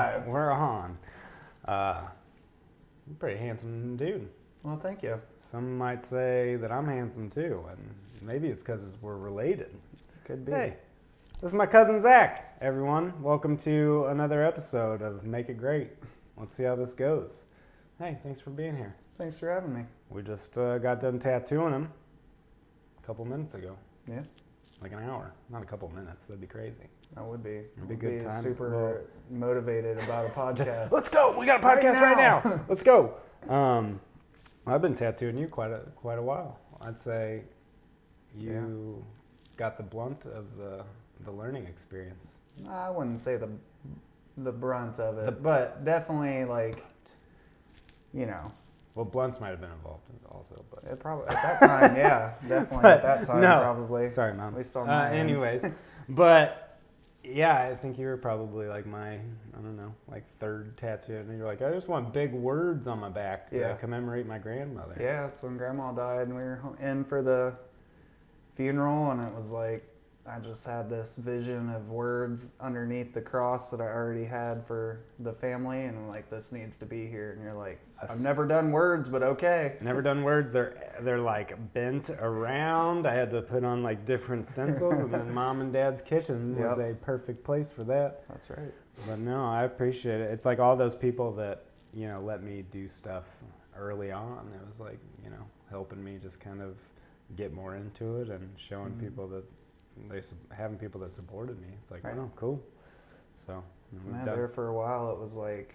live. We're on. You're a pretty handsome dude. Well, thank you. Some might say that I'm handsome too, and maybe it's because we're related. Could be. Hey, this is my cousin Zach, everyone. Welcome to another episode of Make It Great. Let's see how this goes. Hey, thanks for being here. Thanks for having me. We just got done tattooing him a couple minutes ago. Yeah. Like an hour. Not a couple minutes. That'd be crazy. That would be. It'd be a good time. Super motivated about a podcast. Let's go. We got a podcast right now. Let's go. I've been tattooing you quite a while. I'd say you got the blunt of the learning experience. I wouldn't say the brunt of it, but definitely like, you know. Well, blunts might have been involved also, but It probably at that time, yeah, definitely at that time, no. probably. Sorry, Mom. At least on my end. Anyways, but yeah, I think you were probably like my, I don't know, like third tattoo, and you're like, I just want big words on my back to commemorate my grandmother. Yeah, it's when Grandma died, and we were in for the funeral, and it was like I just had this vision of words underneath the cross that I already had for the family, and I'm like, this needs to be here. And you're like, I've never done words, but okay. Never done words. They're like bent around. I had to put on like different stencils, and then Mom and Dad's kitchen was a perfect place for that. That's right. But no, I appreciate it. It's like all those people that, you know, let me do stuff early on. It was like, you know, helping me just kind of get more into it and showing people that having people that supported me. It's like, oh, cool. So There for a while, it was like,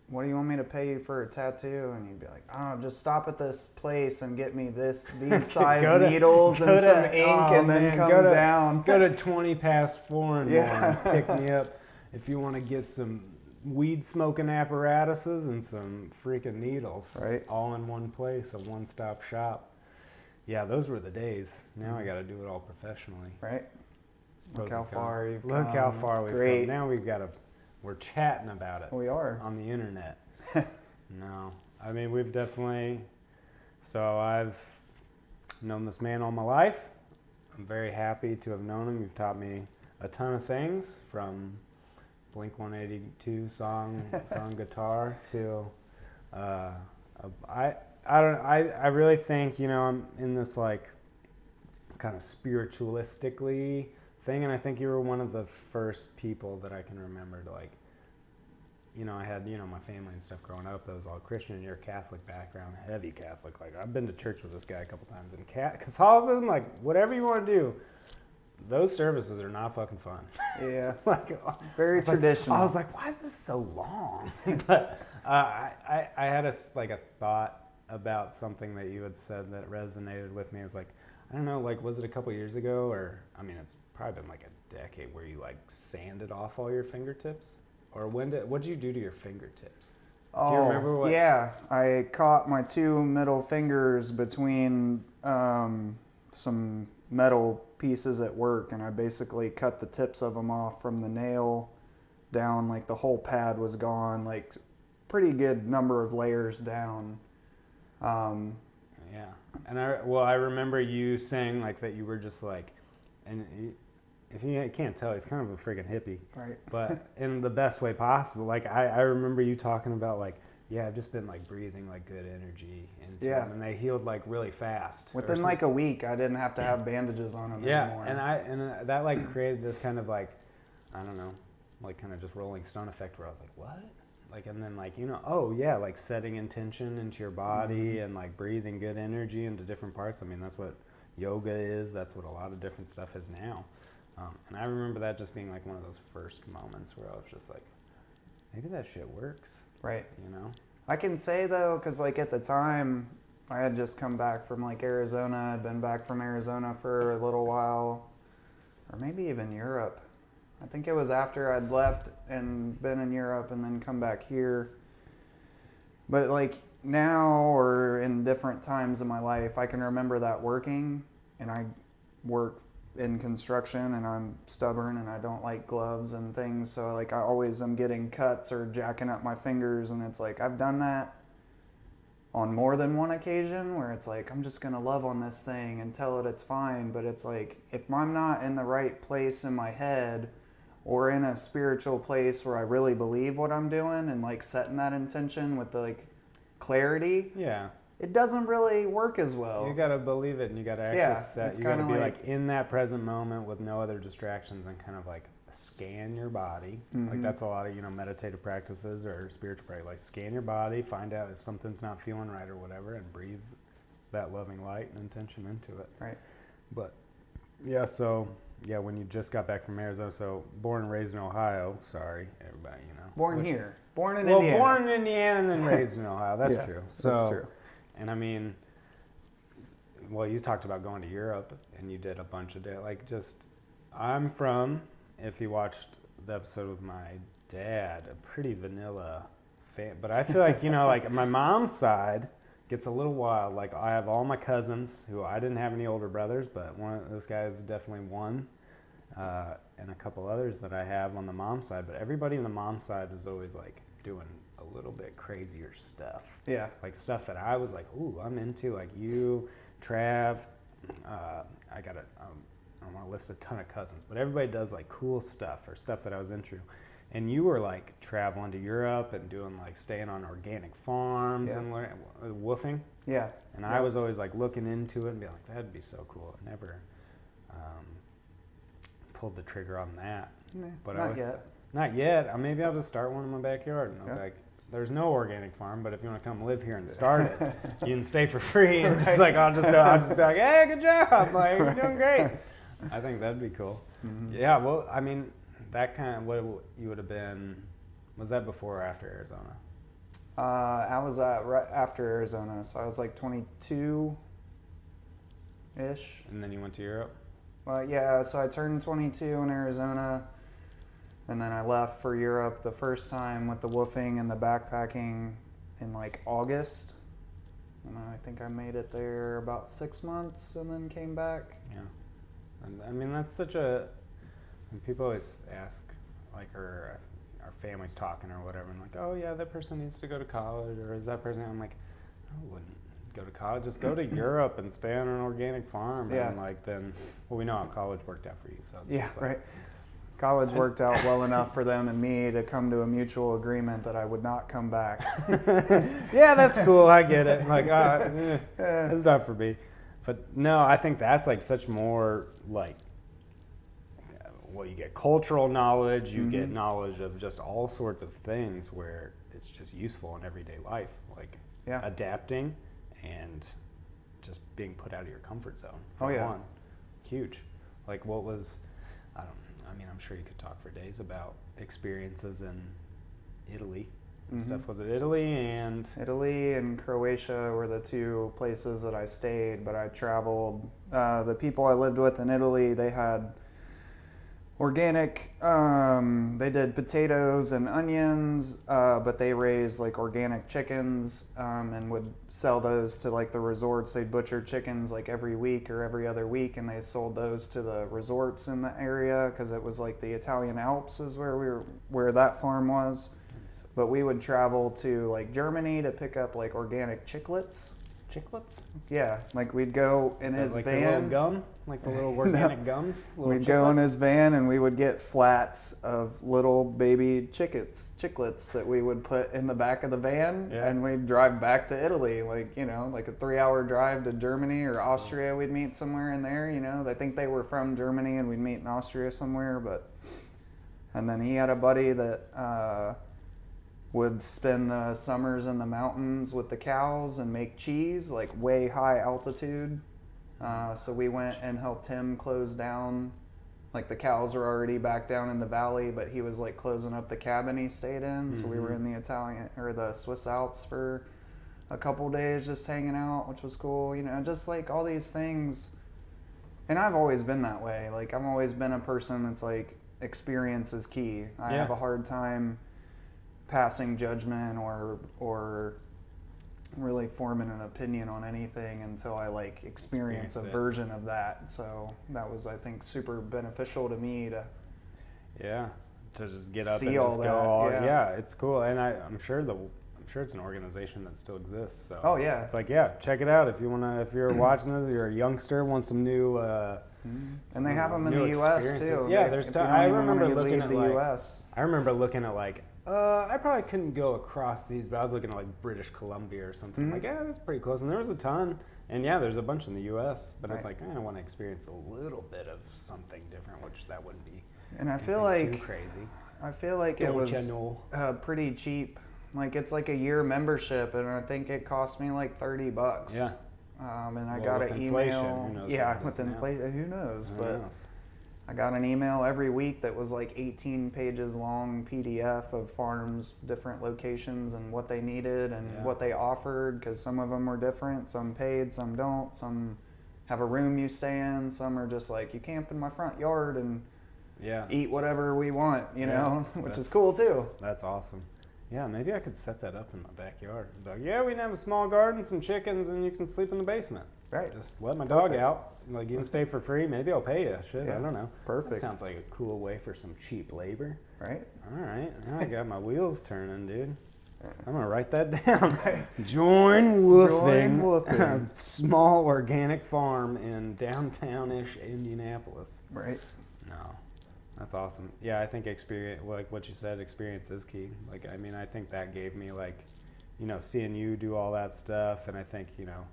what do you want me to pay you for a tattoo? And you'd be like, oh, just stop at this place and get me these size needles and some ink, and then come down. Go to 20 past 4 and pick me up if you want to get some weed smoking apparatuses and some freaking needles. Right. All in one place, a one-stop shop. Yeah, those were the days. Now I got to do it all professionally. Right. Look how far you've come. Look how far we've come. Now we're chatting about it. We are. On the internet. No. I mean, we've definitely, so I've known this man all my life. I'm very happy to have known him. You've taught me a ton of things, from Blink 182 song guitar to, I really think, you know, I'm in this like kind of spiritualistically thing, and I think you were one of the first people that I can remember to like, you know, I had, you know, my family and stuff growing up that was all Christian, and you're a Catholic background, heavy Catholic. Like, I've been to church with this guy a couple times, and Catholicism, like, whatever you want to do, those services are not fucking fun. Yeah. Like, very traditional. I was like, why is this so long? But I had a thought about something that you had said that resonated with me. It was like, I don't know, like, was it a couple years ago, or, I mean, it's probably been like a decade, where you like sanded off all your fingertips? Or what did you do to your fingertips? Oh, do you remember what? Yeah, I caught my two middle fingers between some metal pieces at work, and I basically cut the tips of them off from the nail down. Like, the whole pad was gone, like pretty good number of layers down. Yeah, and I remember you saying like that you were just like, and if you can't tell, he's kind of a freaking hippie, right? But in the best way possible. Like I remember you talking about like, yeah, I've just been like breathing like good energy into them, and they healed like really fast. Within like a week, I didn't have to have bandages on them anymore. and that like created this kind of like, I don't know, like kind of just Rolling Stone effect, where I was like, what? Like, and then like, you know, oh yeah, like setting intention into your body and like breathing good energy into different parts. I mean, that's what yoga is. That's what a lot of different stuff is now. And I remember that just being like one of those first moments where I was just like, maybe that shit works. Right. You know? I can say though, because like at the time, I had just come back from like Arizona. I'd been back from Arizona for a little while, or maybe even Europe. I think it was after I'd left and been in Europe and then come back here. But like now, or in different times in my life, I can remember that working, and I work in construction, and I'm stubborn, and I don't like gloves and things. So like I always am getting cuts or jacking up my fingers, and it's like I've done that on more than one occasion where it's like, I'm just going to love on this thing and tell it it's fine. But it's like, if I'm not in the right place in my head, or in a spiritual place where I really believe what I'm doing and like setting that intention with the like clarity, Yeah. it doesn't really work as well. You gotta believe it, and you gotta actually Yeah, set. it's You gotta kinda be like- like in that present moment with no other distractions, and kind of like scan your body. Like that's a lot of meditative practices or spiritual practice. Like scan your body, find out if something's not feeling right or whatever, and breathe that loving light and intention into it. Right. But yeah, so yeah, when you just got back from Arizona, so born and raised in Ohio. Sorry, everybody, Born here. Born in well, Indiana. born in Indiana and then raised in Ohio. That's Yeah, true. So, that's true. and I mean, well, you talked about going to Europe, and you did a bunch of I'm from, if you watched the episode with my dad, a pretty vanilla fan. But I feel like, like my mom's side gets a little wild. Like I have all my cousins who I didn't have any older brothers, but this guy is definitely one. And a couple others that I have on the mom side. But everybody on the mom side is always like doing a little bit crazier stuff. Yeah. Like stuff that I was like, ooh, I'm into. Like you, Trav, I don't want to list a ton of cousins, but everybody does like cool stuff or stuff that I was into. And you were like traveling to Europe and doing like staying on organic farms and woofing. Yeah. And I was always like looking into it and be like, that'd be so cool. I never pulled the trigger on that. But Not yet. Not yet. Maybe I'll just start one in my backyard. And I'll Yeah. be like, there's no organic farm, but if you want to come live here and start it, you can stay for free. And just like I'll just be like, hey, good job, like you're doing great. I think that'd be cool. Mm-hmm. Yeah. Well, I mean, that kind of what you would have been. Was that before or after Arizona? I was right after Arizona, so I was like 22-ish. And then you went to Europe. Well, yeah, so I turned 22 in Arizona, and then I left for Europe the first time with the woofing and the backpacking in like August. And I think I made it there about 6 months and then came back. Yeah. And I mean, that's such a. When people always ask, like, our family's talking or whatever, and like, oh yeah, that person needs to go to college, or is that person? I'm like, I wouldn't go to college. Just go to Europe and stay on an organic farm. Yeah. And like then, well, we know how college worked out for you. So it's Yeah, just like, right. College worked out well enough for them and me to come to a mutual agreement that I would not come back. Yeah, that's cool. I get it. Like, it's not for me. But no, I think that's like such more like, well, you get cultural knowledge, you get knowledge of just all sorts of things where it's just useful in everyday life, like adapting and just being put out of your comfort zone. For one. Huge. Like what was, I mean, I'm sure you could talk for days about experiences in Italy and stuff. Was it Italy and? Italy and Croatia were the two places that I stayed, but I traveled. The people I lived with in Italy, they had organic, they did potatoes and onions, but they raised like organic chickens and would sell those to like the resorts. They'd butcher chickens like every week or every other week, and they sold those to the resorts in the area because it was like the Italian Alps is where that farm was. But we would travel to like Germany to pick up like organic chiclets. Chiclets? Yeah, like we'd go in his like van. the little gum? Like the little organic gums? We'd go in his van and we would get flats of little baby chiclets that we would put in the back of the van, and we'd drive back to Italy, like, like a 3-hour drive to Germany or Austria. We'd meet somewhere in there, I think they were from Germany and we'd meet in Austria somewhere, and then he had a buddy that would spend the summers in the mountains with the cows and make cheese, like way high altitude. So we went and helped him close down. Like the cows were already back down in the valley, but he was like closing up the cabin he stayed in. So we were in the Italian or the Swiss Alps for a couple days just hanging out, which was cool. Just like all these things. And I've always been that way. Like I've always been a person that's like experience is key. I have a hard time passing judgment or really forming an opinion on anything until I like experience a version of that. So that was, I think, super beneficial to me to just get up see and all just that. go. It's cool, and I'm sure it's an organization that still exists. So Oh yeah, it's like check it out if you're watching this. You're a youngster, want some new And they have them in new the U.S. experiences. too. Yeah, They- there's if stuff. you don't I even remember wanna looking leave at the like. U.S. I remember looking at like. I probably couldn't go across these, but I was looking at like British Columbia or something. Like, yeah, that's pretty close. And there was a ton. And yeah, there's a bunch in the U.S. But it's like, I want to experience a little bit of something different, which that wouldn't be. And I feel anything like too crazy. I feel like it Don't was ya know? pretty cheap. Like it's like a year membership, and I think it cost me like $30. Yeah. And I Well, got with an inflation, email. who knows Yeah, what it with is now. inflation, who knows? Who But knows? I got an email every week that was like 18 pages long PDF of farms, different locations, and what they needed and Yeah. what they offered. Because some of them were different. Some paid, some don't. Some have a room you stay in. Some are just like you camp in my front yard and Yeah. eat whatever we want, you Yeah, know, which that's- is cool too. That's awesome. Yeah, maybe I could set that up in my backyard. Like, yeah, we can have a small garden, some chickens, and you can sleep in the basement. Right. Just let my dog Perfect. out. Like, you can stay for free. Maybe I'll pay you. Shit, I Yeah. don't know. Perfect. That sounds like a cool way for some cheap labor. Right. All right, now I got my wheels turning, dude. I'm gonna write that down. Join Woofing, Join Woofing. small organic farm in downtown-ish Indianapolis. Right. No, that's awesome. Yeah, I think experience, like what you said, experience is key. Like, I mean, I think that gave me like, you know, seeing you do all that stuff, and I think, you know,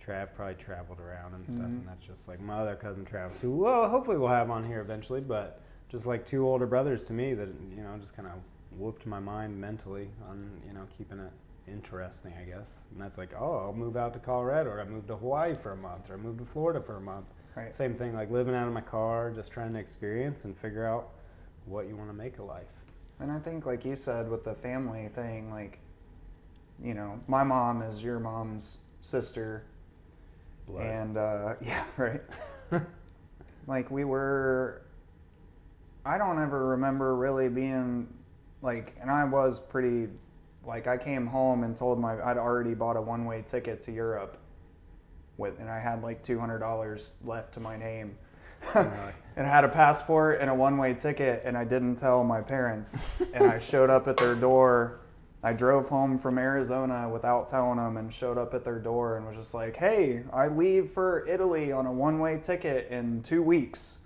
Trav probably traveled around and stuff, and that's just like my other cousin Travis, who, well, hopefully we'll have on here eventually, but just like two older brothers to me that, you know, just kind of whooped my mind mentally on, you know, keeping it interesting, I guess. And that's like, oh, I'll move out to Colorado, or I moved to Hawaii for a month, or I moved to Florida for a month. Right. Same thing, like living out of my car, just trying to experience and figure out what you want to make of life. And I think, like you said, with the family thing, like, you know, my mom is your mom's sister. Blood. And, yeah, right. Like, I don't ever remember really being, like, and I was pretty, like, I came home and told I'd already bought a one-way ticket to Europe. And I had like $200 left to my name. And I had a passport and a one-way ticket, and I didn't tell my parents. And I showed up at their door. I drove home from Arizona without telling them, and showed up at their door and was just like, hey, I leave for Italy on a one-way ticket in 2 weeks.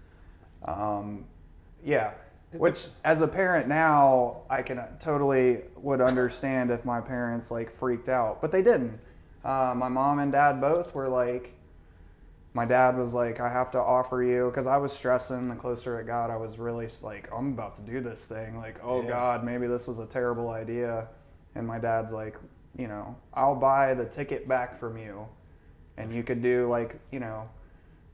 Yeah, which as a parent now, I can totally would understand if my parents like freaked out, but they didn't. My mom and dad both were like, my dad was like, I have to offer you, because I was stressing the closer it got. I was really like, I'm about to do this thing. Like, oh Yeah. God, maybe this was a terrible idea. And my dad's like, you know, I'll buy the ticket back from you. And you could do like, you know,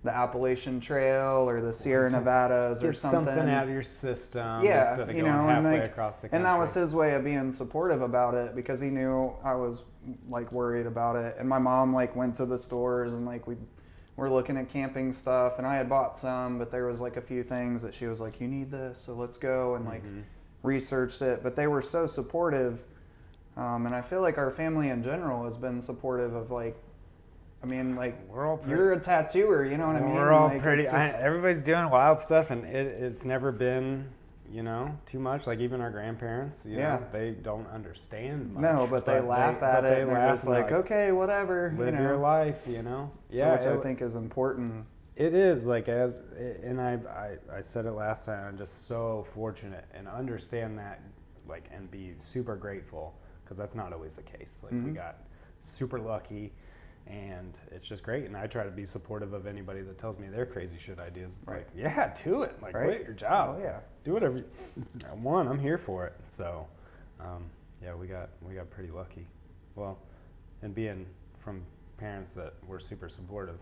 the Appalachian Trail or the Sierra Nevadas or Get something. out of your system Yeah, instead of you going know, halfway and like, across the country. and that was his way of being supportive about it, because he knew I was like worried about it. And my mom like went to the stores, and like we were looking at camping stuff, and I had bought some, but there was like a few things that she was like, you need this, so let's go, and like researched it. But they were so supportive, and I feel like our family in general has been supportive of like, I mean, like, We're all pretty, you're a tattooer, you know what I mean? we're all Like, pretty. it's just- Everybody's doing wild stuff, and it's never been, you know, too much. Like even our grandparents, you Yeah. know, they don't understand much. no, but they laugh at but it, they and they're laugh just and like, okay, whatever, live you know. your life, you know. So which I think is important. It is like and I said it last time. I'm just so fortunate and understand that, like, and be super grateful, because that's not always the case. Like we got super lucky, and it's just great. And I try to be supportive of anybody that tells me their crazy shit ideas. It's Right. like, yeah, do it. Like, Right. quit your job. Oh yeah. Do whatever you want. I'm here for it. So, yeah, we got pretty lucky. Well, and being from parents that were super supportive,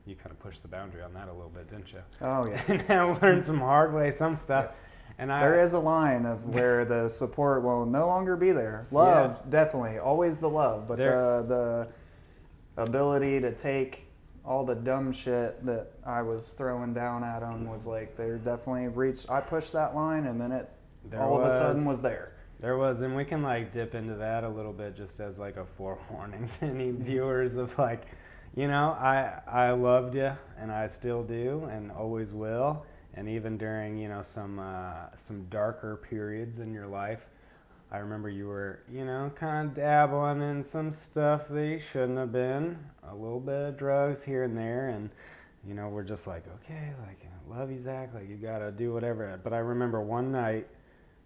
you kind of pushed the boundary on that a little bit, didn't you? Oh yeah. And I learned some hard way, some stuff. And There is a line of where the support will no longer be there. Love, definitely, always the love, but the ability to take all the dumb shit that I was throwing down at them was like, they're definitely reached. I pushed that line, and then it all of a sudden was there. There was, and we can like dip into that a little bit just as like a forewarning to any viewers of like, you know, I loved you, and I still do, and always will. And even during, you know, some darker periods in your life, I remember you were, you know, kind of dabbling in some stuff that you shouldn't have been, a little bit of drugs here and there, and you know, we're just like, okay, like, I love you, Zach, like, you gotta do whatever. But I remember one night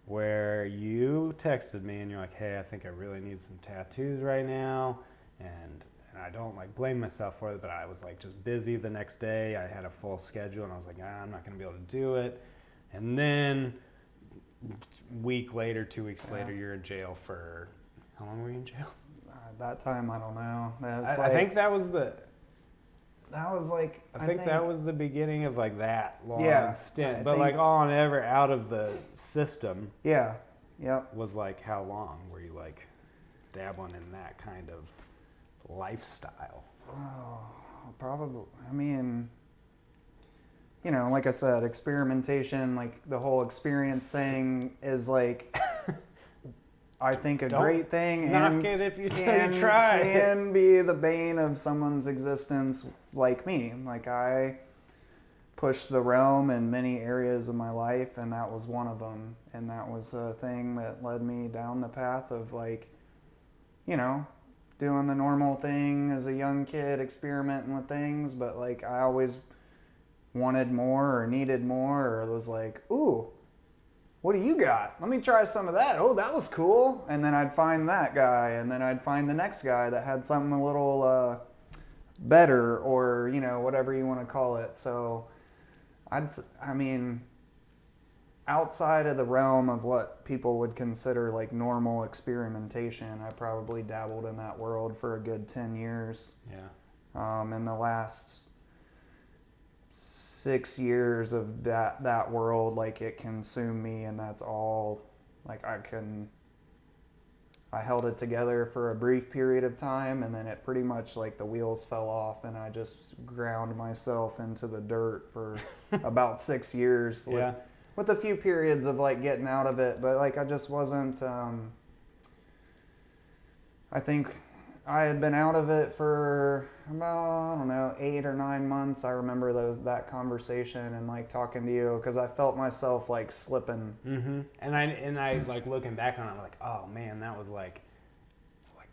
where you texted me and you're like, hey, I think I really need some tattoos right now. And I don't like blame myself for it, but I was like just busy the next day. I had a full schedule and I was like, I'm not gonna be able to do it. And then week later, 2 weeks later, you're in jail for, how long were you in jail? That time, I don't know. I think that was the, that was like, I think that was the beginning of like that long stint. I But think- like all and ever out of the system Yeah, yep. was like how long were you like dabbling in that kind of lifestyle? Oh, probably. I mean, you know, like I said, experimentation, like the whole experience thing is like, I think a Don't great thing. Knock and it if you can, try. can be the bane of someone's existence like me. Like I pushed the realm in many areas of my life, and that was one of them. And that was a thing that led me down the path of like, you know, doing the normal thing as a young kid, experimenting with things. But like I always wanted more or needed more, or was like, ooh, what do you got? Let me try some of that. Oh, that was cool. And then I'd find that guy, and then I'd find the next guy that had something a little better, or, you know, whatever you want to call it. So I mean, outside of the realm of what people would consider like normal experimentation, I probably dabbled in that world for a good 10 years. Yeah. In the last 6 years of that world, like it consumed me, and that's all. Like I held it together for a brief period of time, and then it pretty much like the wheels fell off, and I just ground myself into the dirt for about 6 years. Yeah. With a few periods of like getting out of it, but like I just wasn't. I think I had been out of it for about, I don't know, 8 or 9 months. I remember that conversation and like talking to you, because I felt myself like slipping. Mm-hmm. And I like looking back on it, I'm like, oh man, that was like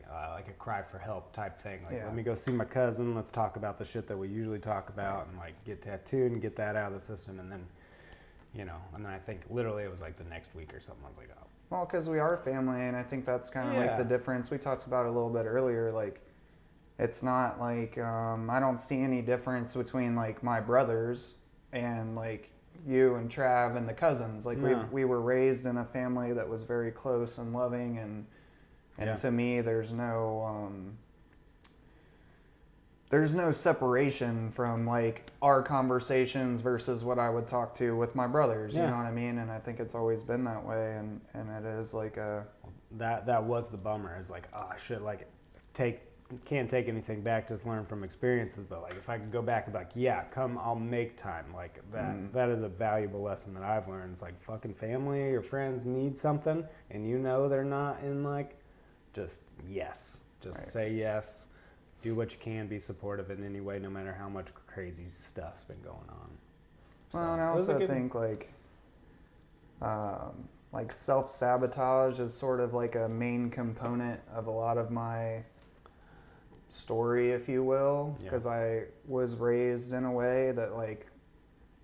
a cry for help type thing. Like, let me go see my cousin. Let's talk about the shit that we usually talk about, and like get tattooed and get that out of the system. And then, you know, and then I think literally it was like the next week or something. I was like, oh. Well, because we are family, and I think that's kind of like the difference. We talked about it a little bit earlier. Like, it's not like I don't see any difference between like my brothers and like you and Trav and the cousins. Like we were raised in a family that was very close and loving, and to me, there's no separation from like our conversations versus what I would talk to with my brothers. You know what I mean? And I think it's always been that way, and it is like a that was the bummer. Is like, oh shit, like can't take anything back, just learn from experiences. But like if I could go back and be like, yeah, come, I'll make time. Like that is a valuable lesson that I've learned. It's like fucking family or friends need something, and you know they're not in like, just say yes. Do what you can, be supportive in any way, no matter how much crazy stuff's been going on. Well, and I also think like self-sabotage is sort of like a main component of a lot of my story, if you will, because I was raised in a way that like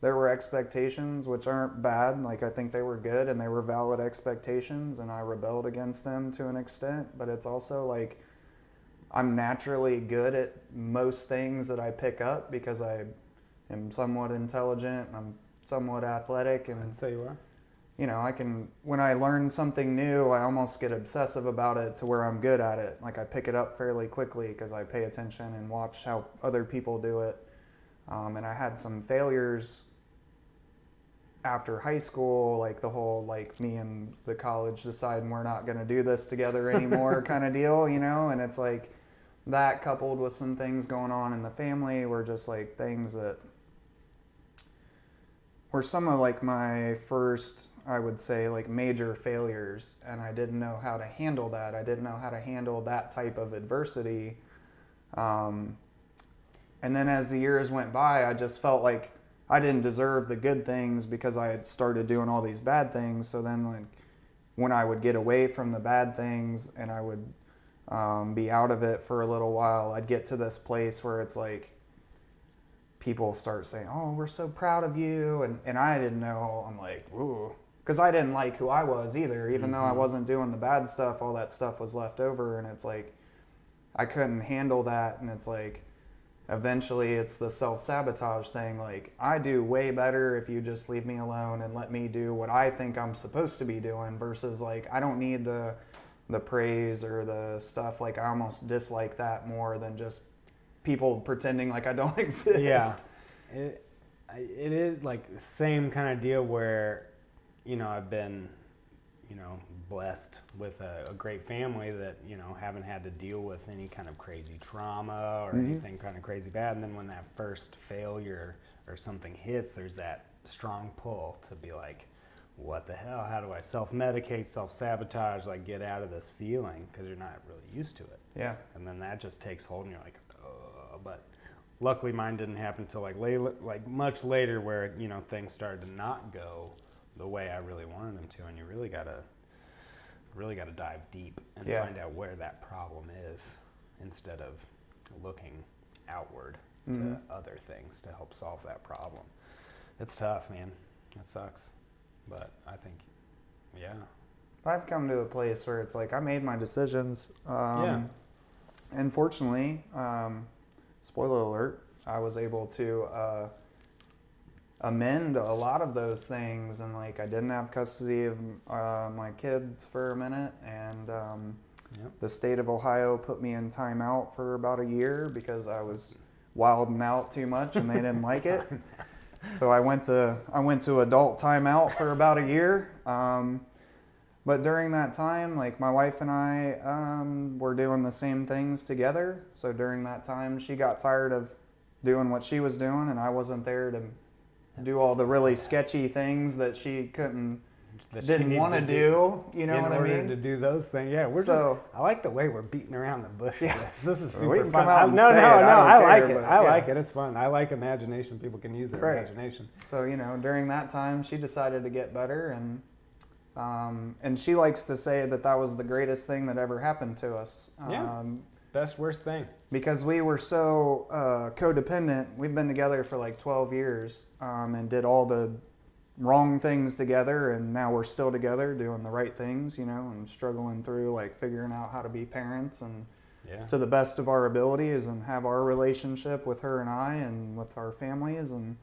there were expectations, which aren't bad. Like I think they were good and they were valid expectations, and I rebelled against them to an extent. But it's also like I'm naturally good at most things that I pick up because I am somewhat intelligent and I'm somewhat athletic. And I'd say you are. You know, when I learn something new, I almost get obsessive about it to where I'm good at it. Like I pick it up fairly quickly because I pay attention and watch how other people do it. And I had some failures after high school, like the whole like me and the college deciding we're not going to do this together anymore kind of deal, you know? And it's like that coupled with some things going on in the family were just like things that were some of like my first, I would say, like major failures, and I didn't know how to handle that. I didn't know how to handle that type of adversity. And then as the years went by, I just felt like I didn't deserve the good things because I had started doing all these bad things. So then like when I would get away from the bad things and I would be out of it for a little while, I'd get to this place where it's like people start saying, "Oh, we're so proud of you," and I didn't know. I'm like, ooh, because I didn't like who I was either. Even though I wasn't doing the bad stuff, all that stuff was left over, and it's like I couldn't handle that, and it's like eventually it's the self-sabotage thing. Like, I do way better if you just leave me alone and let me do what I think I'm supposed to be doing, versus like I don't need the praise or the stuff. Like, I almost dislike that more than just people pretending like I don't exist. Yeah, it is like the same kind of deal where, you know, I've been, you know, blessed with a great family that, you know, haven't had to deal with any kind of crazy trauma or anything kind of crazy bad. And then when that first failure or something hits, there's that strong pull to be like, what the hell? How do I self-medicate, self-sabotage, like get out of this feeling? Because you're not really used to it. Yeah. And then that just takes hold, and you're like, but luckily mine didn't happen until like much later, where, you know, things started to not go the way I really wanted them to, and you really gotta dive deep and find out where that problem is, instead of looking outward to other things to help solve that problem. It's tough, man. It sucks. But I think, yeah. I've come to a place where it's like I made my decisions. And fortunately, spoiler alert, I was able to amend a lot of those things, and like I didn't have custody of my kids for a minute, and the state of Ohio put me in timeout for about a year because I was wilding out too much and they didn't like it. So I went to adult timeout for about a year. But during that time, like my wife and I were doing the same things together. So during that time, she got tired of doing what she was doing, and I wasn't there to do all the really sketchy things that she didn't want to do. You know what I mean? In order to do those things, yeah. I like the way we're beating around the bush. Yeah. This is super We can fun. come out and No, say it. I like it. But, I like it. It's fun. I like imagination. People can use their imagination. So, you know, during that time, she decided to get better, and she likes to say that was the greatest thing that ever happened to us. Best, worst thing. Because we were so codependent. We've been together for like 12 years and did all the wrong things together, and now we're still together doing the right things, you know, and struggling through like figuring out how to be parents and to the best of our abilities, and have our relationship with her and I and with our families, and,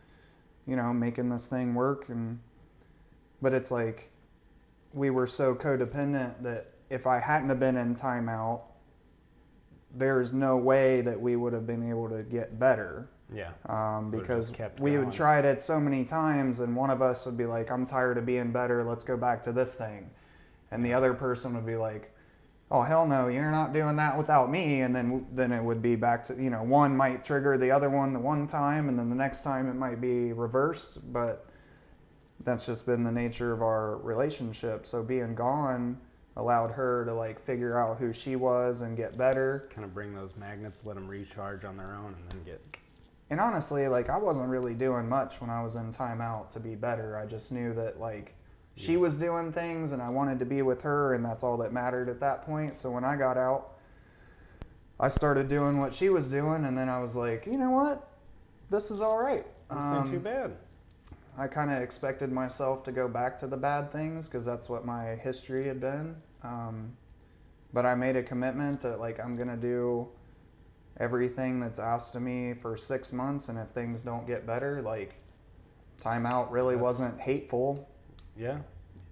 you know, making this thing work. But it's like we were so codependent that if I hadn't have been in timeout, there's no way that we would have been able to get better. Yeah. Because we would tried it so many times, and one of us would be like, I'm tired of being better, let's go back to this thing. And the other person would be like, oh, hell no, you're not doing that without me. And then it would be back to, you know, one might trigger the other one the one time, and then the next time it might be reversed. But that's just been the nature of our relationship. So being gone allowed her to like figure out who she was and get better. Kind of bring those magnets, let them recharge on their own, and then get... And honestly, like I wasn't really doing much when I was in timeout to be better. I just knew that like she was doing things, and I wanted to be with her, and that's all that mattered at that point. So when I got out, I started doing what she was doing, and then I was like, you know what? This is all right. This ain't too bad. I kind of expected myself to go back to the bad things because that's what my history had been. But I made a commitment that like I'm gonna do everything that's asked of me for 6 months, and if things don't get better, like timeout really wasn't hateful. Yeah.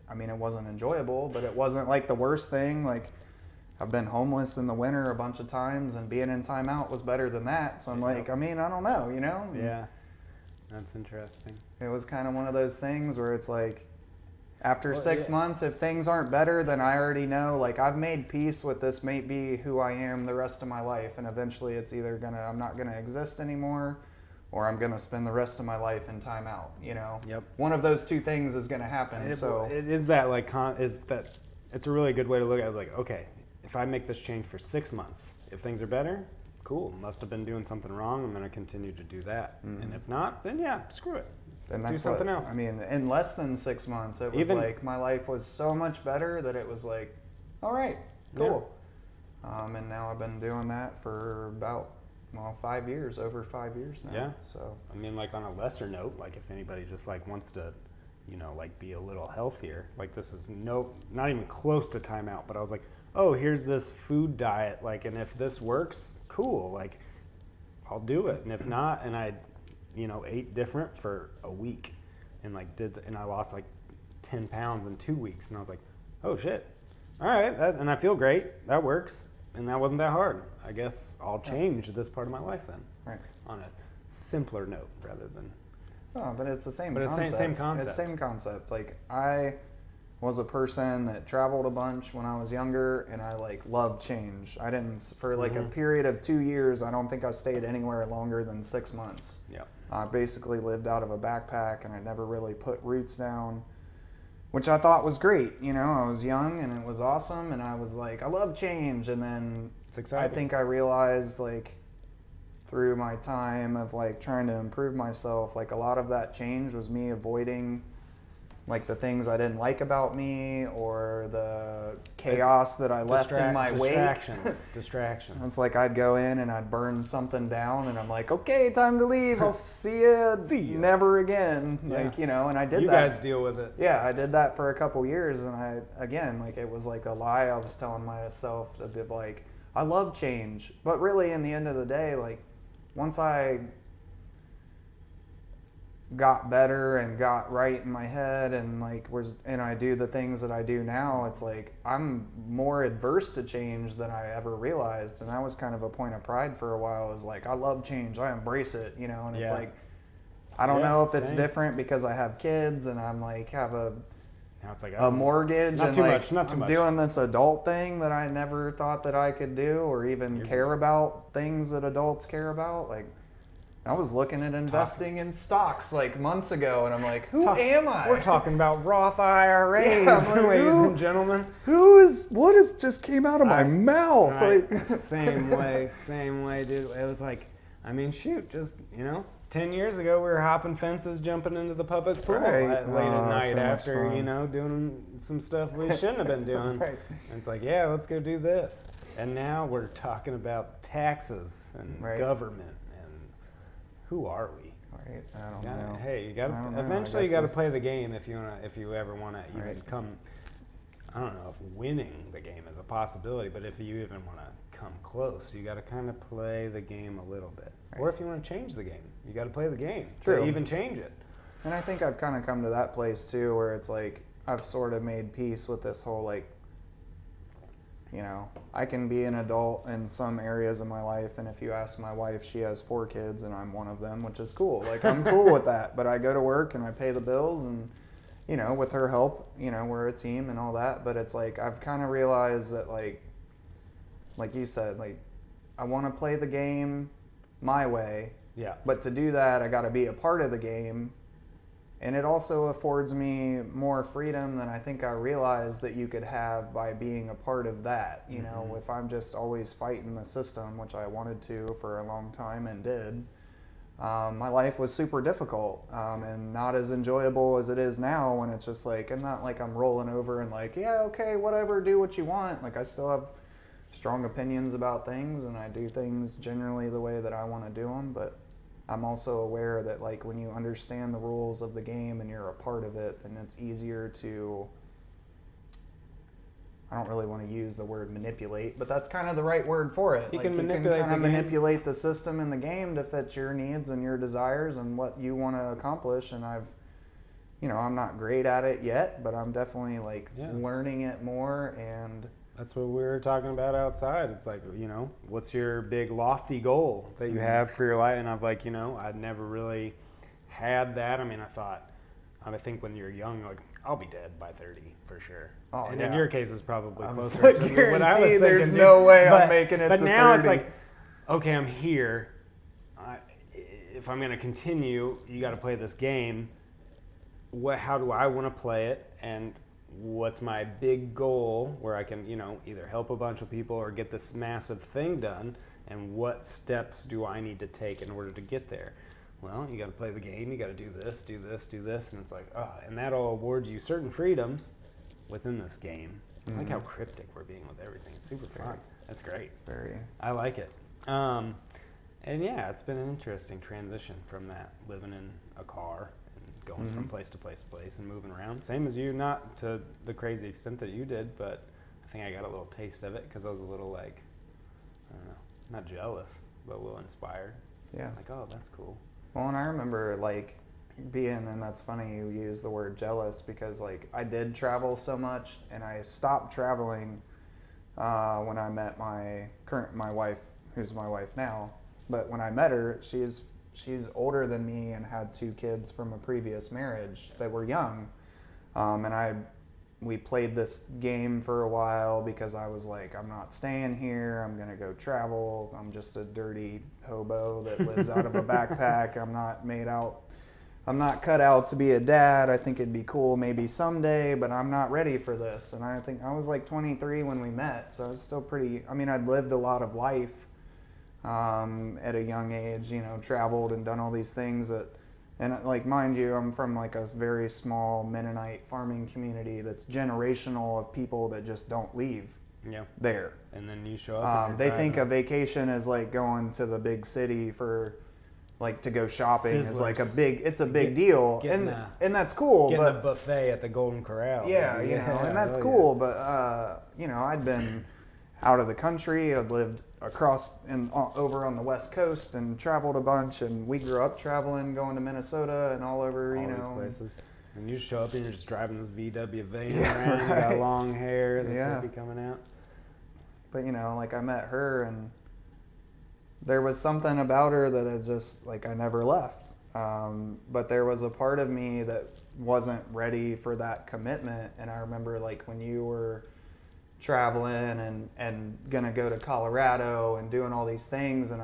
I mean, it wasn't enjoyable, but it wasn't like the worst thing. Like I've been homeless in the winter a bunch of times, and being in timeout was better than that. So I'm like, I mean, I don't know, you know? Yeah. That's interesting. It was kind of one of those things where it's like, after 6 months, if things aren't better, then I already know, like, I've made peace with this may be who I am the rest of my life. And eventually it's either I'm not going to exist anymore, or I'm going to spend the rest of my life in timeout, you know? Yep. One of those two things is going to happen. It's a really good way to look at it. Like, okay, if I make this change for 6 months, if things are better, cool, must have been doing something wrong. I'm going to continue to do that. Mm-hmm. And if not, then yeah, screw it. And do something else. I mean, in less than 6 months, it was like my life was so much better that it was like, all right, cool. Yeah. And now I've been doing that for about well, 5 years, over 5 years now. Yeah. So I mean, like on a lesser note, like if anybody just like wants to, you know, like be a little healthier, like this is not even close to timeout, but I was like, oh, here's this food diet, like, and if this works, cool, like I'll do it. And if not, and I, you know, ate different for a week and like and I lost like 10 pounds in 2 weeks. And I was like, oh shit. All right. And I feel great. That works. And that wasn't that hard. I guess I'll change this part of my life then. right. On a simpler note rather than. Oh, but it's the same But it's concept. same concept. It's the same concept. Like I was a person that traveled a bunch when I was younger, and I like loved change. I didn't for like a period of 2 years. I don't think I stayed anywhere longer than 6 months. Yeah. I basically lived out of a backpack, and I never really put roots down, which I thought was great. You know, I was young and it was awesome, and I was like, I love change. And then It's exciting. I think I realized like through my time of like trying to improve myself, like a lot of that change was me avoiding like the things I didn't like about me or the chaos that I left in my wake. Distractions. It's like I'd go in and I'd burn something down, and I'm like, okay, time to leave. I'll see you. See ya. Never again. Yeah. Like, you know, and I did You that. guys deal with it. Yeah, I did that for a couple years, and I again, like it was like a lie I was telling myself to be like, I love change, but really, in the end of the day, like once I got better and got right in my head and I do the things that I do now, it's like I'm more adverse to change than I ever realized. And that was kind of a point of pride for a while, is like I love change, I embrace it, you know. And it's Yeah. like I don't know if it's same. different because I have kids and I'm like have a Now it's like mortgage Not and too like much, not too I'm much. doing this adult thing that I never thought that I could do or even care about things that adults care about. Like I was looking at investing in stocks like months ago, and I'm like, who am I? We're talking about Roth IRAs, Yeah, I'm like, ladies who- and gentlemen. What has just came out of my mouth? Right. Like, same way, dude. It was like, I mean, shoot, just, you know, 10 years ago, we were hopping fences, jumping into the public pool Right. late at Oh, night so much after, fun. you know, doing some stuff we shouldn't have been doing. Right. And it's like, yeah, let's go do this. And now we're talking about taxes and Right. government and who are we? right, I don't You gotta- know. Hey, you I got don't to know. I eventually you guess got to it's- play the game if you ever want to even Right. come. I don't know if winning the game is a possibility, but if you even want to come close, you got to kind of play the game a little bit. Right. Or if you want to change the game, you got to play the game True. to even change it. And I think I've kind of come to that place too, where it's like I've sort of made peace with this whole like, you know, I can be an adult in some areas of my life, and if you ask my wife, she has 4 kids and I'm one of them, which is cool. Like I'm cool with that, but I go to work and I pay the bills, and you know, with her help, you know, we're a team and all that. But it's like I've kind of realized that like you said, like I want to play the game my way, Yeah. but to do that, I got to be a part of the game. And it also affords me more freedom than I think I realized that you could have by being a part of that. You know, if I'm just always fighting the system, which I wanted to for a long time and did, my life was super difficult and not as enjoyable as it is now when it's just like, and not like I'm rolling over and like, yeah, okay, whatever, do what you want. Like I still have strong opinions about things, and I do things generally the way that I want to do them, but I'm also aware that like when you understand the rules of the game and you're a part of it, then it's easier to, I don't really want to use the word manipulate, but that's kind of the right word for it. You like can manipulate kind of the game. manipulate the system in the game to fit your needs and your desires and what you want to accomplish. And I'm not great at it yet, but I'm definitely like learning it more. And That's what we were talking about outside. It's like, you know, what's your big lofty goal that you have for your life? And I've like, you know, I'd never really had that. I mean, I think when you're young, like, I'll be dead by 30 for sure. Oh, and yeah. in your case, it's probably I was closer like, to what I was guarantee thinking. there's dude. no way I'm But- making it But to now 30. it's like, okay, I'm here. If I'm going to continue, you got to play this game. How do I want to play it? And what's my big goal where I can, you know, either help a bunch of people or get this massive thing done, and what steps do I need to take in order to get there? Well, you got to play the game, you got to do this, do this, do this, and it's like, and that'll award you certain freedoms within this game. I like how cryptic we're being with everything. It's super fun. That's great. very, I like it. And yeah, it's been an interesting transition from that, living in a car and going from place to place to place and moving around. Same as you, not to the crazy extent that you did, but I think I got a little taste of it because I was a little like, I don't know, not jealous, but a little inspired. Yeah. Like, oh, that's cool. Well, and I remember like being, and that's funny you use the word jealous because like I did travel so much, and I stopped traveling when I met my wife, who's my wife now. But when I met her, she's older than me and had 2 kids from a previous marriage that were young, and we played this game for a while because I was like, I'm not staying here. I'm gonna go travel. I'm just a dirty hobo that lives out of a backpack. I'm not cut out to be a dad. I think it'd be cool maybe someday, but I'm not ready for this. And I think I was like 23 when we met, so I was still I'd lived a lot of life at a young age, traveled and done all these things and like, mind you, I'm from like a very small Mennonite farming community that's generational of people that just don't leave there. And then you show up. They think a vacation is like going to the big city for like to go shopping is like it's a big deal, and that's cool. Getting but the buffet at the Golden Corral. And that's cool. But I'd been out of the country. I'd lived across and over on the West Coast and traveled a bunch. And we grew up traveling, going to Minnesota and all over, all these places. And you show up and you're just driving this VW van around. You got long hair, the hippie coming out. But like I met her, and there was something about her that I just like I never left. But there was a part of me that wasn't ready for that commitment. And I remember like when you were traveling and gonna go to Colorado and doing all these things, and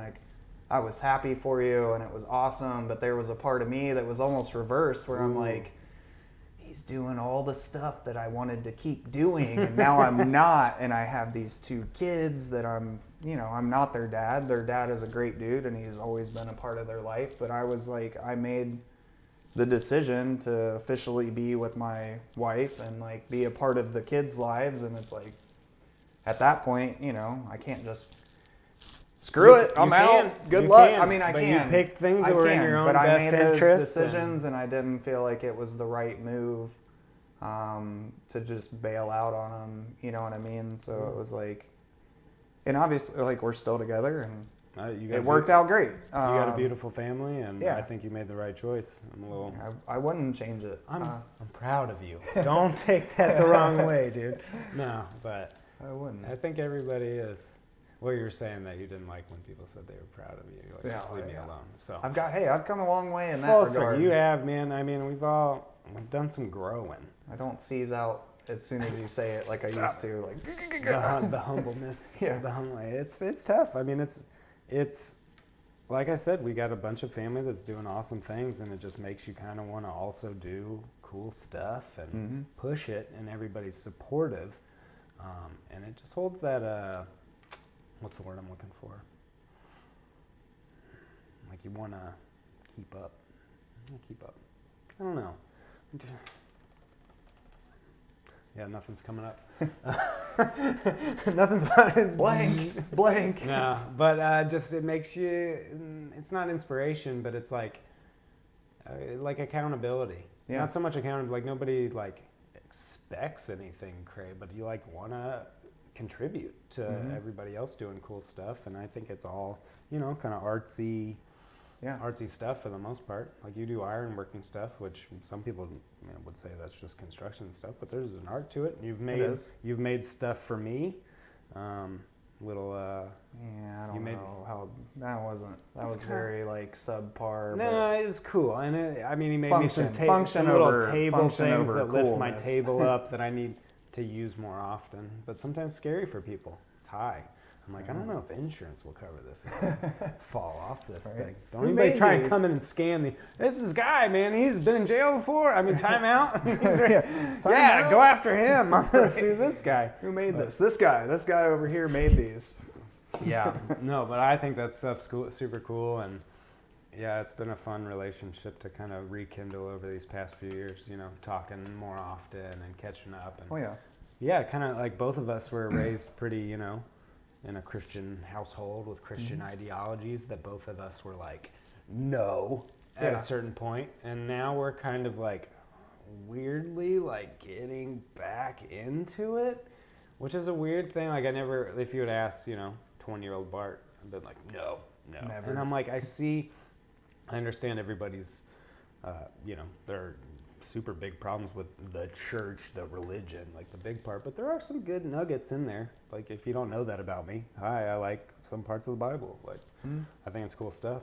I was happy for you and it was awesome, but there was a part of me that was almost reversed where I'm like, he's doing all the stuff that I wanted to keep doing and now I'm not, and I have these 2 kids that I'm not their dad. Their dad is a great dude and he's always been a part of their life, but I was like, I made the decision to officially be with my wife and like be a part of the kids' lives, and it's like at that point, I can't just screw it. I'm out. Good luck. I mean, I can. You picked things that were in your own best interest. But I made those decisions, and I didn't feel like it was the right move to just bail out on them. You know what I mean? So it was like, and obviously, like we're still together, and it worked out great. You got a beautiful family, and I think you made the right choice. I wouldn't change it. I'm proud of you. Don't take that the wrong way, dude. No, but I wouldn't. I think everybody is. Well, you were saying that you didn't like when people said they were proud of you. You're like, just leave me alone. So I've come a long way in that regard. You have, man. I mean, we've done some growing. I don't seize out as soon as you say it like I used to. Like the humbleness. It's tough. I mean, it's like I said, we got a bunch of family that's doing awesome things, and it just makes you kind of want to also do cool stuff and push it, and everybody's supportive. And it just holds that, what's the word I'm looking for? Like you want to keep up. I don't know. Yeah, nothing's coming up. Nothing's about his blank. No, but just it makes you, it's not inspiration, but it's like accountability. Yeah. Not so much accountability, like nobody like expects anything, Craig, but you like want to contribute to everybody else doing cool stuff, and I think it's all kind of artsy stuff for the most part. Like you do ironworking stuff, which some people would say that's just construction stuff, but there's an art to it. You've made stuff for me. I don't know how that was very like subpar. No, it was cool, and he made me some little table things that lift my table up that I need to use more often, but sometimes scary for people. It's high. I'm like, I don't know if insurance will cover this. Fall off this thing. Don't anybody try and come in and scan this guy, man. He's been in jail before. I mean, time out. Go after him. I'm going to sue this guy. Who made this? This guy over here made these. Yeah. No, but I think that stuff's super cool. And yeah, it's been a fun relationship to kind of rekindle over these past few years, talking more often and catching up. And yeah, kind of like both of us were raised pretty, in a Christian household with Christian ideologies that both of us were like, no, at Yeah. a certain point. And now we're kind of like weirdly like getting back into it, which is a weird thing. Like I never, if you had asked, 20-year-old Bart, I'd been like, no. Never. And I'm like, I understand everybody's, there are super big problems with the church, the religion, like the big part, but there are some good nuggets in there. Like if you don't know that about me, I like some parts of the Bible. Like I think it's cool stuff.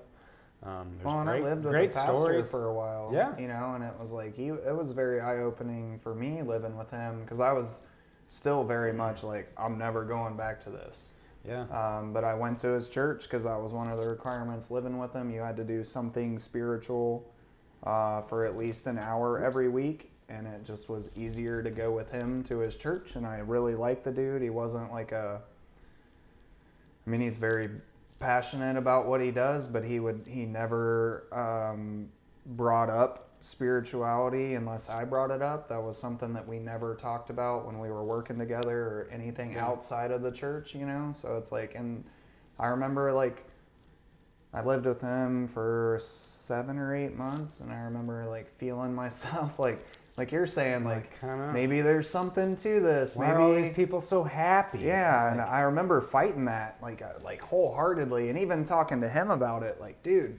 There's Well, and I lived with great a pastor stories. for a while. Yeah. And it was like it was very eye-opening for me living with him because I was still very much like I'm never going back to this. Yeah. But I went to his church because that was one of the requirements living with him. You had to do something spiritual for at least an hour every week, and it just was easier to go with him to his church. And I really liked the dude. He wasn't like he's very passionate about what he does, but he never brought up spirituality unless I brought it up. That was something that we never talked about when we were working together or anything outside of the church, So it's like, and I remember like I lived with him for 7 or 8 months, and I remember like feeling myself like you're saying, like kinda, maybe there's something to this. Why maybe are all these people so happy? Yeah, and I remember fighting that like wholeheartedly, and even talking to him about it. Like, dude,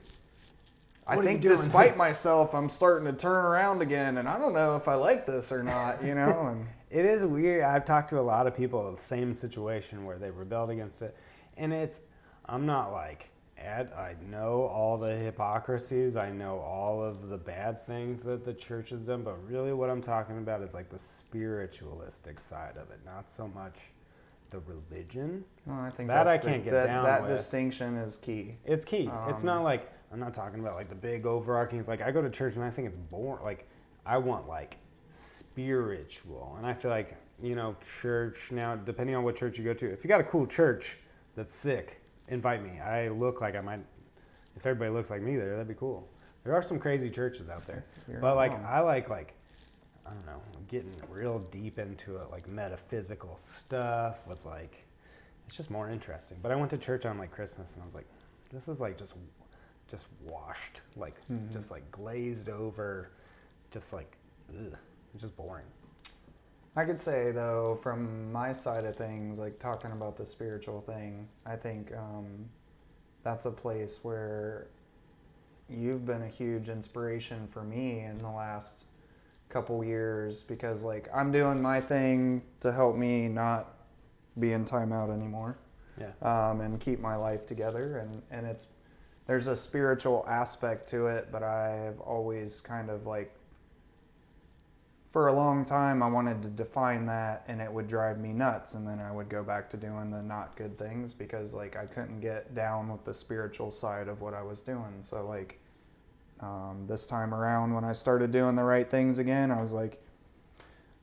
I What are you think doing? despite myself, I'm starting to turn around again, and I don't know if I like this or not. And It is weird. I've talked to a lot of people in the same situation where they rebelled against it, and I'm not like. I know all the hypocrisies. I know all of the bad things that the church has done, but really what I'm talking about is like the spiritualistic side of it, not so much the religion. well, I think That that's I can't get that, down That with. distinction is key. It's key. It's not like, I'm not talking about like the big overarching. It's like I go to church and I think it's boring. Like I want like spiritual, and I feel like church now, depending on what church you go to, if you got a cool church that's sick, invite me. I look like I might, if everybody looks like me there, that'd be cool. There are some crazy churches out there. But like, I like, I don't know, getting real deep into it, like metaphysical stuff with like, it's just more interesting. But I went to church on like Christmas and I was like, this is like just washed, like just like glazed over, just like, ugh, it's just boring. I could say, though, from my side of things, like talking about the spiritual thing, I think that's a place where you've been a huge inspiration for me in the last couple years because, like, I'm doing my thing to help me not be in timeout anymore. And keep my life together. And there's a spiritual aspect to it, but I've always kind of like, for a long time, I wanted to define that, and it would drive me nuts. And then I would go back to doing the not good things because, like, I couldn't get down with the spiritual side of what I was doing. So, like, this time around, when I started doing the right things again, I was like,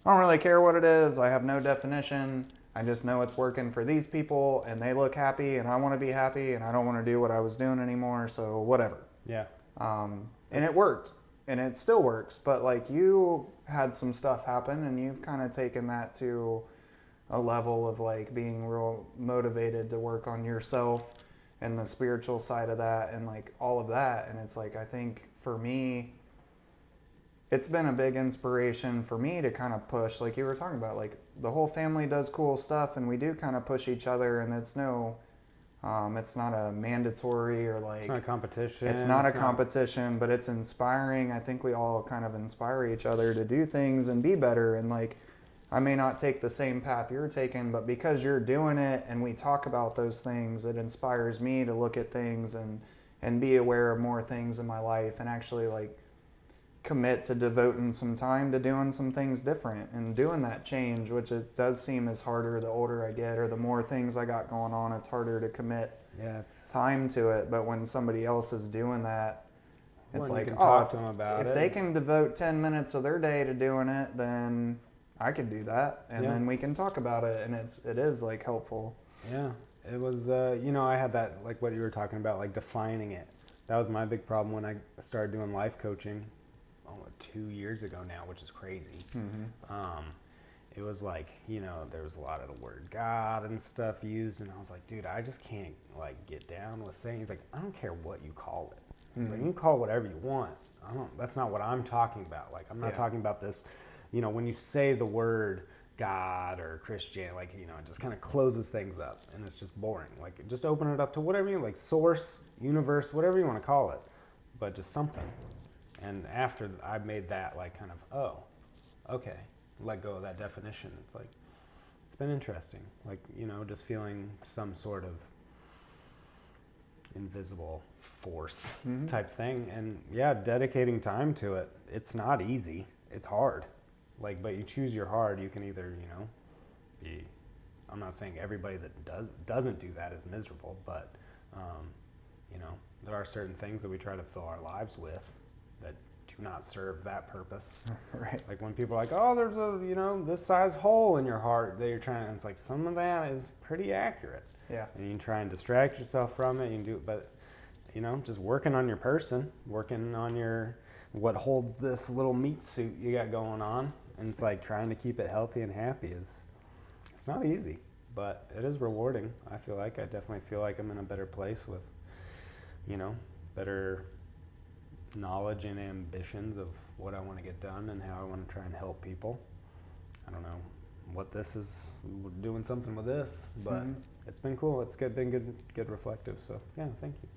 I don't really care what it is. I have no definition. I just know it's working for these people, and they look happy, and I want to be happy, and I don't want to do what I was doing anymore. So, whatever. Yeah. And it worked. And it still works, but like you had some stuff happen and you've kind of taken that to a level of like being real motivated to work on yourself and the spiritual side of that and like all of that. And it's like, I think for me, it's been a big inspiration for me to kind of push, like you were talking about, like the whole family does cool stuff and we do kind of push each other, and it's not a mandatory or like... It's not a competition. It's not a competition, but it's inspiring. I think we all kind of inspire each other to do things and be better. And like, I may not take the same path you're taking, but because you're doing it and we talk about those things, it inspires me to look at things and be aware of more things in my life and actually like commit to devoting some time to doing some things different and doing that change, which it does seem is harder the older I get or the more things I got going on. It's harder to commit time to it. But when somebody else is doing that, it's like, if they can devote 10 minutes of their day to doing it, then I could do that, and then we can talk about it, and it is like helpful. Yeah, it was. I had that, like what you were talking about, like defining it. That was my big problem when I started doing life coaching 2 years ago now, which is crazy. it was like, you know, there was a lot of the word God and stuff used, and I was like, dude, I just can't like get down with saying. He's like, I don't care what you call it. He's like, you can call it whatever you want. That's not what I'm talking about. Like, I'm not talking about this, you know, when you say the word God or Christian, like, you know, it just kind of closes things up and it's just boring. Like, just open it up to whatever you like, source, universe, whatever you want to call it, but just something. And after I made that, like, kind of, oh, okay, let go of that definition. It's like, it's been interesting. Like, you know, just feeling some sort of invisible force type thing. And yeah, dedicating time to it. It's not easy. It's hard. Like, but you choose your hard. You can either, you know, be, I'm not saying everybody that doesn't do that is miserable, but, you know, there are certain things that we try to fill our lives with that do not serve that purpose. Right. Like when people are like, oh, there's a, you know, this size hole in your heart that you're trying to, it's like some of that is pretty accurate. Yeah. And you can try and distract yourself from it. You can do it, but, you know, just working on your person, working on your, what holds this little meat suit you got going on. And it's like trying to keep it healthy and happy is, it's not easy, but it is rewarding. I feel like, I definitely feel like I'm in a better place with, you know, better knowledge and ambitions of what I want to get done and how I want to try and help people. I don't know what this is, we're doing something with this, but it's been cool. It's been good reflective. So yeah, thank you.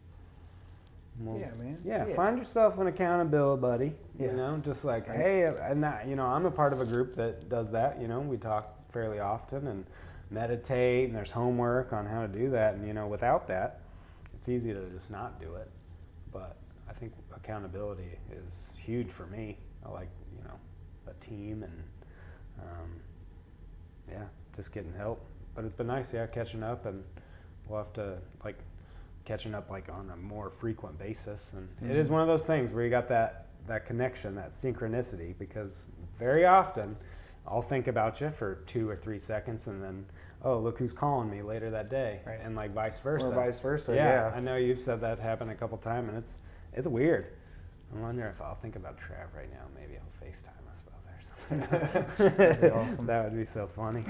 Well, Yeah, man. yeah, find yourself an accountability buddy, you know, just like, Right. hey, and that, you know, I'm a part of a group that does that, you know, we talk fairly often and meditate, and there's homework on how to do that, and, you know, without that, it's easy to just not do it, but I think accountability is huge for me. I like, you know, a team and, yeah, just getting help, but it's been nice, yeah, catching up, and we'll have to, like, catching up like on a more frequent basis, and it is one of those things where you got that connection, that synchronicity, because very often I'll think about you for 2 or 3 seconds and then, oh, look who's calling me later that day, Right. and like vice versa. Or vice versa, Yeah, I know you've said that happened a couple times, and it's weird. I wonder if I'll think about Trav right now, maybe I'll FaceTime us both or something. That'd be awesome. That would be so funny.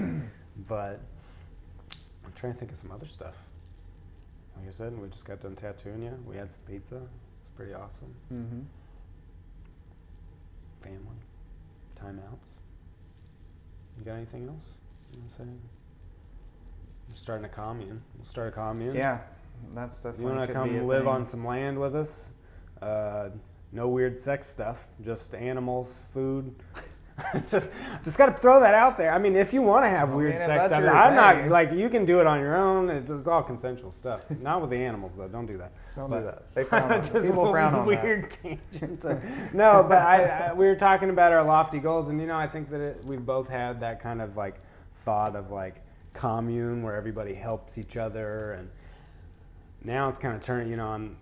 But I'm trying to think of some other stuff. Like I said, we just got done tattooing you. We had some pizza. It's pretty awesome. Mm-hmm. Family. Timeouts. You got anything else you want to say? We're starting a commune. We'll start a commune. Yeah, that's You definitely. want to could be a come live thing. on some land with us? No weird sex stuff. Just animals, food. just got to throw that out there. I mean, if you want to have weird mean, if sex that's stuff, your I'm not thing. like, you can do it on your own. It's all consensual stuff. Not with the animals though. Don't do that. Don't But- do that. They frown on Just people frown on that. weird tangent. No, but we were talking about our lofty goals, and you know, I think that we've both had that kind of like thought of like commune where everybody helps each other, and now it's kind of turning. You know, I'm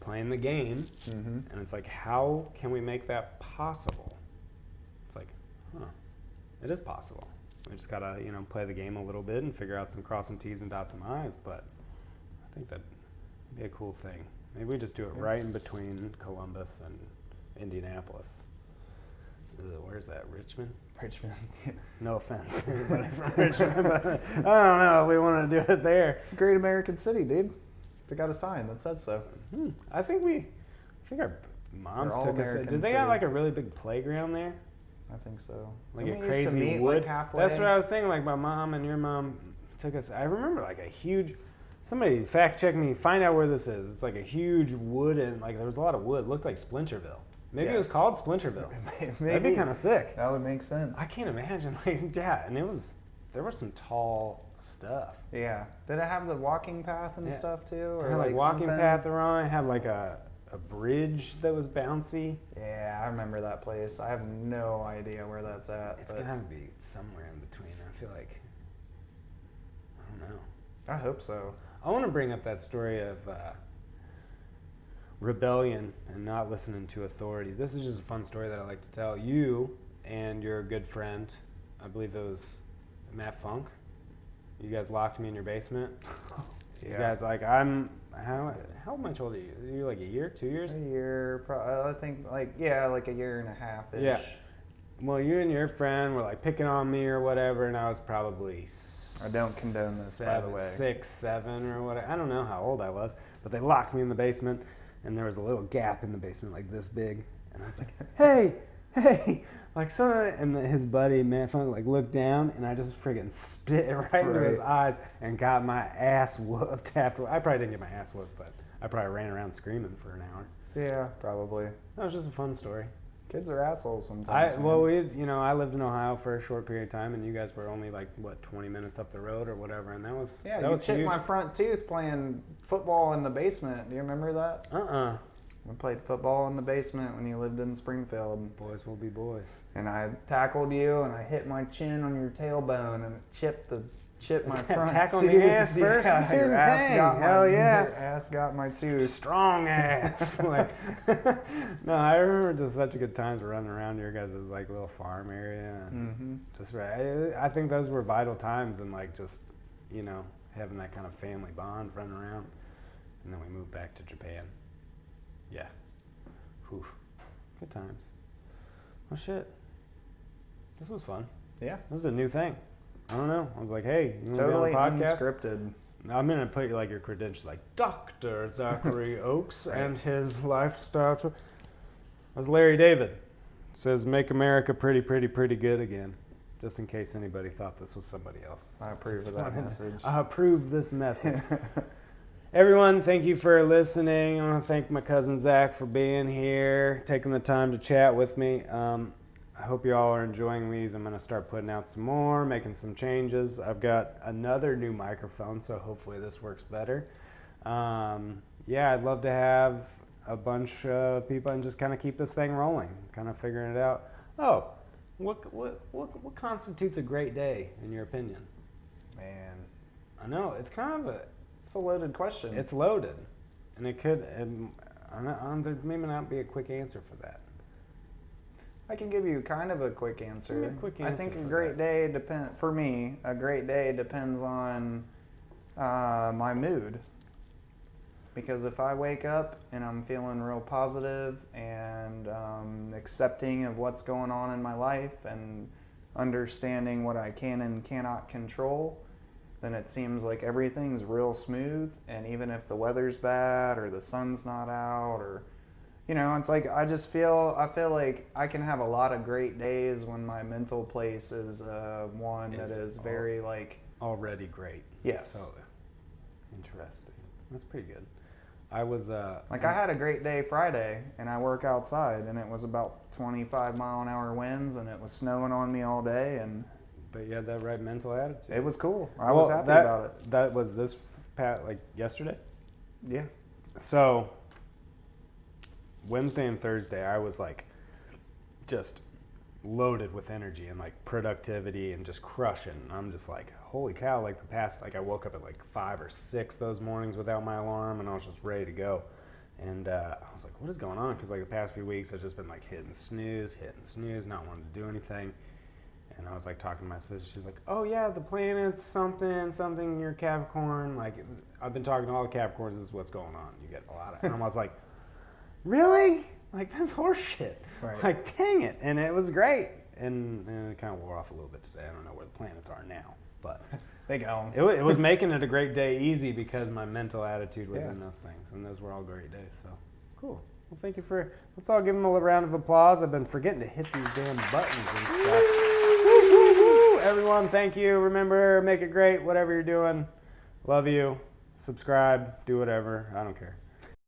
playing the game, Mm-hmm. and it's like, how can we make that possible? It's like, it is possible. We just gotta, you know, play the game a little bit and figure out some cross some T's and dot some I's. But I think that'd be a cool thing. Maybe we just do it right in between Columbus and Indianapolis. Where's that? Richmond? Richmond. No offense, anybody from Richmond, but I don't know if we want to do it there. It's a great American city, dude. They got a sign that says so. I think our moms They're all took us. American Did they have city. like a really big playground there? I think so. Like Didn't a we used to crazy meet, wood. like, halfway? That's what I was thinking. Like my mom and your mom took us. I remember like a huge. Somebody fact check me. Find out where this is. It's like a huge wood, and like there was a lot of wood. It looked like Splinterville. Maybe it was Yes. called Splinterville. That'd be Maybe. kind of sick. That would make sense. I can't imagine. Like, yeah, and there was some tall stuff. Yeah. Did it have the walking path and Yeah. stuff too, It or had like walking something? path around. It had like a bridge that was bouncy. Yeah, I remember that place. I have no idea where that's at. It's but gotta be somewhere in between. I feel like, I don't know. I hope so. I want to bring up that story of rebellion and not listening to authority. This is just a fun story that I like to tell. You and your good friend, I believe it was Matt Funk, you guys locked me in your basement. You Yeah. guys, like, how much older are you? Are you like a year, 2 years? A year, I think like a year and a half ish. Yeah. well, you and your friend were like picking on me or whatever, and I was probably I don't condone this, by the way. 6, 7 or whatever. I don't know how old I was, but they locked me in the basement, and there was a little gap in the basement like this big, and I was like, hey, like so, and his buddy man like looked down, and I just friggin' spit right into his eyes and got my ass whooped after. I probably didn't get my ass whooped, but I probably ran around screaming for an hour. Yeah, probably. That was just a fun story. Kids are assholes sometimes. I lived in Ohio for a short period of time, and you guys were only like 20 minutes up the road or whatever, and that was chipped huge. my front tooth playing football in the basement. Do you remember that? We played football in the basement when you lived in Springfield. Boys will be boys. And I tackled you, and I hit my chin on your tailbone, and it chipped my front Tackle tooth. on the ass first? Yeah, your ass got hell yeah. Your ass got my tooth. Strong ass. Like, no, I remember just such a good times running around your guys' like little farm area. And just right. I think those were vital times, and like just, having that kind of family bond running around. And then we moved back to Japan. Yeah. Whew. Good times. Well, shit. This was fun. Yeah. This is a new thing. I don't know. I was like, hey, you want Totally to be on a podcast? unscripted. I'm going to put like your credentials like Dr. Zachary Oakes and his lifestyle. That was Larry David. Says, make America pretty, pretty, pretty good again. Just in case anybody thought this was somebody else. I approve of that message. I approve this message. Everyone, thank you for listening. I want to thank my cousin Zach for being here, taking the time to chat with me. I hope you all are enjoying these. I'm going to start putting out some more, making some changes. I've got another new microphone, so hopefully this works better. I'd love to have a bunch of people and just kind of keep this thing rolling, kind of figuring it out. Oh, what constitutes a great day, in your opinion? Man. I know, it's kind of It's a loaded question. It's loaded, and it could. There may not be a quick answer for that. I can give you kind of a quick answer. Give me a quick answer I think for a great day depends on my mood. Because if I wake up and I'm feeling real positive and accepting of what's going on in my life and understanding what I can and cannot control, then it seems like everything's real smooth. And even if the weather's bad or the sun's not out, or it's like I feel like I can have a lot of great days when my mental place is one that is very like already great. Yes. So interesting. That's pretty good. I was I had a great day Friday, and I work outside, and it was about 25-mile-an-hour winds, and it was snowing on me all day, and but you had that right mental attitude. It was cool. I was happy about it. That was this yesterday? Yeah. So Wednesday and Thursday, I was like just loaded with energy and like productivity and just crushing. I'm just like, holy cow, like I woke up at like 5 or 6 those mornings without my alarm, and I was just ready to go. And I was like, what is going on? Because like the past few weeks, I've just been like hitting snooze, not wanting to do anything. And I was like talking to my sister. She's like, oh yeah, the planet's something, you're Capricorn. Like, I've been talking to all the Capricorns, this is what's going on. You get a lot of, and I was like, really? Like, that's horseshit. Right. Like, dang it. And it was great. And it kind of wore off a little bit today. I don't know where the planets are now, but they go. It was making it a great day easy because my mental attitude was in those things. And those were all great days. So, cool. Well, thank you let's all give them a round of applause. I've been forgetting to hit these damn buttons and stuff. Woo, woo, woo. Everyone, thank you. Remember, make it great, whatever you're doing. Love you. Subscribe. Do whatever. I don't care.